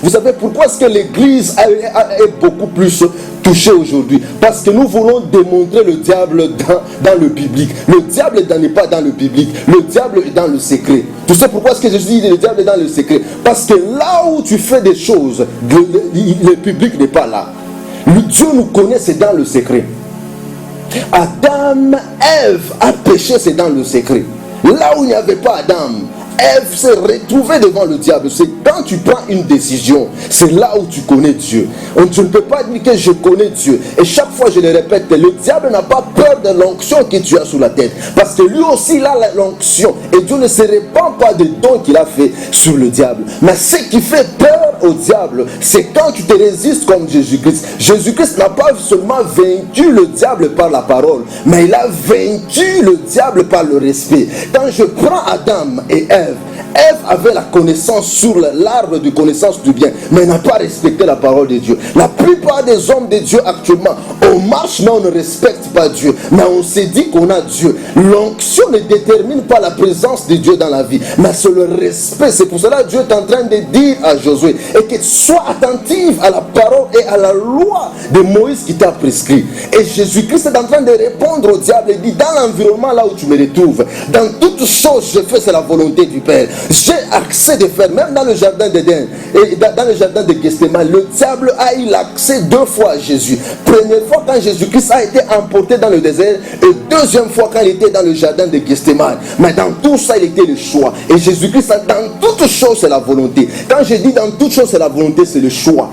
Vous savez pourquoi est-ce que l'église est beaucoup plus touchée aujourd'hui? Parce que nous voulons démontrer le diable dans le biblique. Le diable n'est pas dans le biblique. Le diable est dans le secret. Tu sais pourquoi est-ce que Jésus dit le diable est dans le secret? Parce que là où tu fais des choses, le public n'est pas là. Dieu nous connaît, c'est dans le secret. Adam, Ève a péché, c'est dans le secret. Là où il n'y avait pas Adam, Ève s'est retrouvée devant le diable. C'est quand tu prends une décision, c'est là où tu connais Dieu. Tu ne peux pas dire que je connais Dieu. Et chaque fois je le répète, le diable n'a pas peur de l'onction que tu as sur la tête. Parce que lui aussi il a l'onction. Et Dieu ne se répand pas des dons qu'il a fait sur le diable. Mais ce qui fait peur au diable, c'est quand tu te résistes comme Jésus-Christ. Jésus-Christ n'a pas seulement vaincu le diable par la parole, mais il a vaincu le diable par le respect. Quand je prends Adam et Ève, Ève avait la connaissance sur l'arbre de connaissance du bien, mais elle n'a pas respecté la parole de Dieu. La plupart des hommes de Dieu actuellement, on marche mais on ne respecte pas Dieu, mais on s'est dit qu'on a Dieu. L'onction ne détermine pas la présence de Dieu dans la vie, mais c'est le respect. C'est pour cela que Dieu est en train de dire à Josué, et que sois attentive à la parole et à la loi de Moïse qui t'a prescrit. Et Jésus-Christ est en train de répondre au diable et dit, dans l'environnement là où tu me retrouves, dans toutes choses je fais, c'est la volonté du Père. J'ai accès de faire, même dans le jardin d'Éden et dans le jardin de Gethsémane, le diable a eu l'accès 2 fois à Jésus. Première fois quand Jésus-Christ a été emporté dans le désert, et deuxième fois quand il était dans le jardin de Gethsémane. Mais dans tout ça, il était le choix. Et Jésus-Christ, dans toutes choses, c'est la volonté. Quand je dis dans toutes choses, c'est la volonté, c'est le choix.